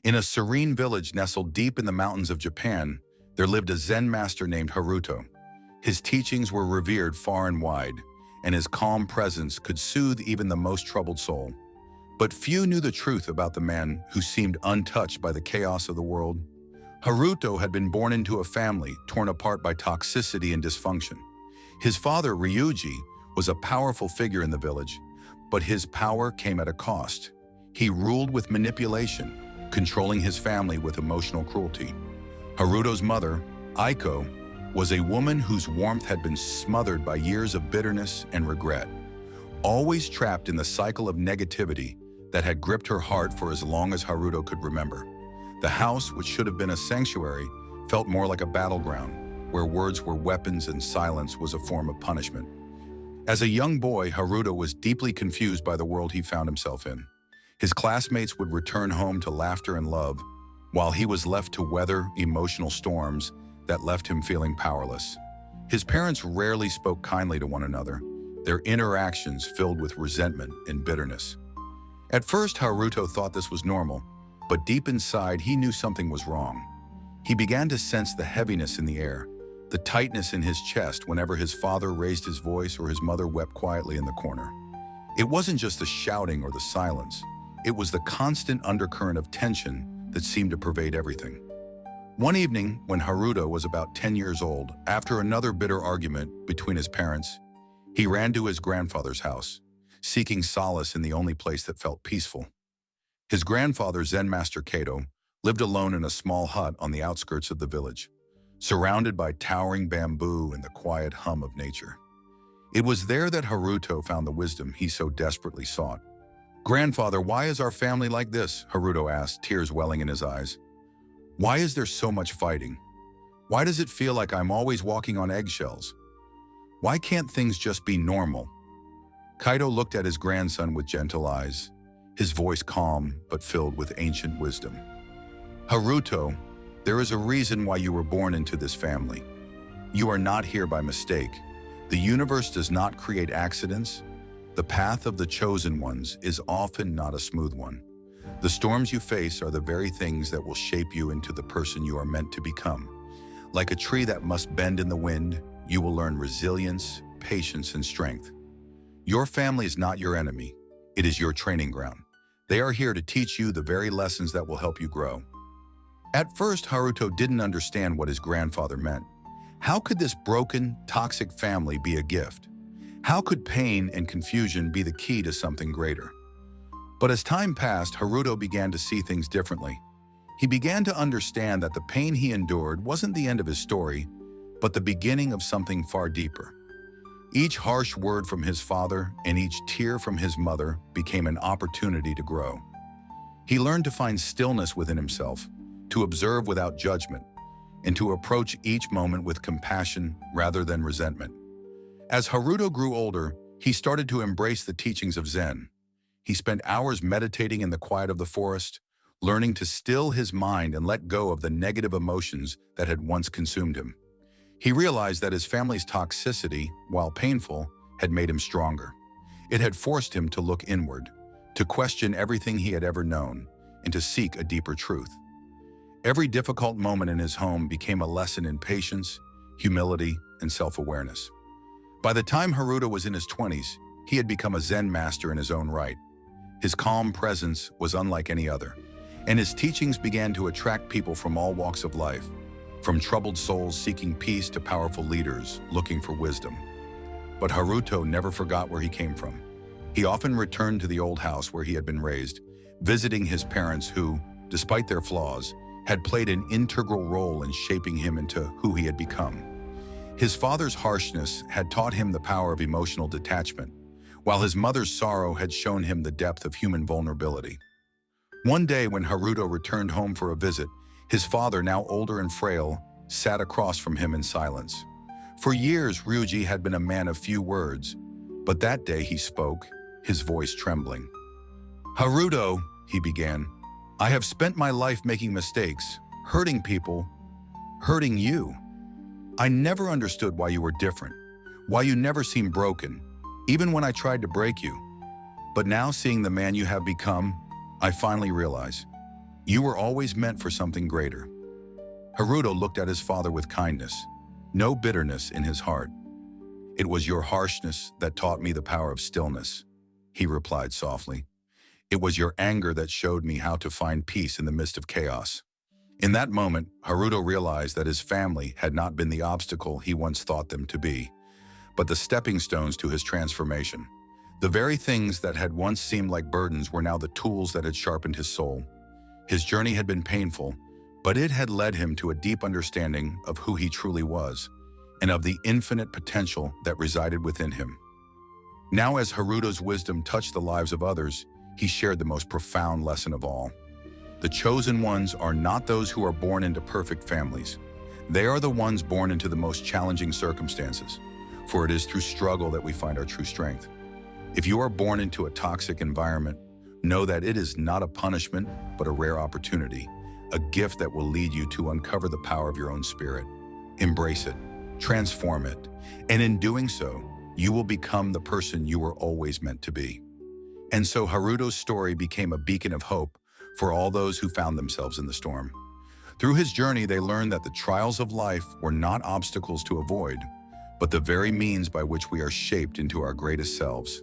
In a serene village nestled deep in the mountains of Japan, there lived a Zen master named Haruto. His teachings were revered far and wide, and his calm presence could soothe even the most troubled soul. But few knew the truth about the man who seemed untouched by the chaos of the world. Haruto had been born into a family torn apart by toxicity and dysfunction. His father, Ryuji, was a powerful figure in the village, but his power came at a cost. He ruled with manipulation, controlling his family with emotional cruelty. Haruto's mother, Aiko, was a woman whose warmth had been smothered by years of bitterness and regret, always trapped in the cycle of negativity that had gripped her heart for as long as Haruto could remember. The house, which should have been a sanctuary, felt more like a battleground, where words were weapons and silence was a form of punishment. As a young boy, Haruto was deeply confused by the world he found himself in. His classmates would return home to laughter and love, while he was left to weather emotional storms that left him feeling powerless. His parents rarely spoke kindly to one another, their interactions filled with resentment and bitterness. At first, Haruto thought this was normal, but deep inside, he knew something was wrong. He began to sense the heaviness in the air, the tightness in his chest whenever his father raised his voice or his mother wept quietly in the corner. It wasn't just the shouting or the silence. It was the constant undercurrent of tension that seemed to pervade everything. One evening, when Haruto was about 10 years old, after another bitter argument between his parents, he ran to his grandfather's house, seeking solace in the only place that felt peaceful. His grandfather, Zen Master Kato, lived alone in a small hut on the outskirts of the village, surrounded by towering bamboo and the quiet hum of nature. It was there that Haruto found the wisdom he so desperately sought. "Grandfather, why is our family like this?" Haruto asked, tears welling in his eyes. "Why is there so much fighting? Why does it feel like I'm always walking on eggshells? Why can't things just be normal?" Kaito looked at his grandson with gentle eyes, his voice calm but filled with ancient wisdom. "Haruto, there is a reason why you were born into this family. You are not here by mistake. The universe does not create accidents. The path of the chosen ones is often not a smooth one. The storms you face are the very things that will shape you into the person you are meant to become. Like a tree that must bend in the wind, you will learn resilience, patience, and strength. Your family is not your enemy. It is your training ground. They are here to teach you the very lessons that will help you grow." At first, Haruto didn't understand what his grandfather meant. How could this broken, toxic family be a gift? How could pain and confusion be the key to something greater? But as time passed, Haruto began to see things differently. He began to understand that the pain he endured wasn't the end of his story, but the beginning of something far deeper. Each harsh word from his father and each tear from his mother became an opportunity to grow. He learned to find stillness within himself, to observe without judgment, and to approach each moment with compassion rather than resentment. As Haruto grew older, he started to embrace the teachings of Zen. He spent hours meditating in the quiet of the forest, learning to still his mind and let go of the negative emotions that had once consumed him. He realized that his family's toxicity, while painful, had made him stronger. It had forced him to look inward, to question everything he had ever known, and to seek a deeper truth. Every difficult moment in his home became a lesson in patience, humility, and self-awareness. By the time Haruto was in his 20s, he had become a Zen master in his own right. His calm presence was unlike any other, and his teachings began to attract people from all walks of life, from troubled souls seeking peace to powerful leaders looking for wisdom. But Haruto never forgot where he came from. He often returned to the old house where he had been raised, visiting his parents who, despite their flaws, had played an integral role in shaping him into who he had become. His father's harshness had taught him the power of emotional detachment, while his mother's sorrow had shown him the depth of human vulnerability. One day when Haruto returned home for a visit, his father, now older and frail, sat across from him in silence. For years, Ryuji had been a man of few words, but that day he spoke, his voice trembling. "Haruto," he began, "I have spent my life making mistakes, hurting people, hurting you. I never understood why you were different, why you never seemed broken, even when I tried to break you. But now, seeing the man you have become, I finally realize. You were always meant for something greater. Haruto looked at his father with kindness, no bitterness in his heart. It was your harshness that taught me the power of stillness, he replied softly. It was your anger that showed me how to find peace in the midst of chaos. In that moment, Haruto realized that his family had not been the obstacle he once thought them to be, but the stepping stones to his transformation. The very things that had once seemed like burdens were now the tools that had sharpened his soul. His journey had been painful, but it had led him to a deep understanding of who he truly was and of the infinite potential that resided within him. Now, as Haruto's wisdom touched the lives of others, he shared the most profound lesson of all. The chosen ones are not those who are born into perfect families. They are the ones born into the most challenging circumstances, for it is through struggle that we find our true strength. If you are born into a toxic environment, know that it is not a punishment, but a rare opportunity, a gift that will lead you to uncover the power of your own spirit. Embrace it, transform it, and in doing so, you will become the person you were always meant to be. And so Haruto's story became a beacon of hope for all those who found themselves in the storm. Through his journey, they learned that the trials of life were not obstacles to avoid, but the very means by which we are shaped into our greatest selves.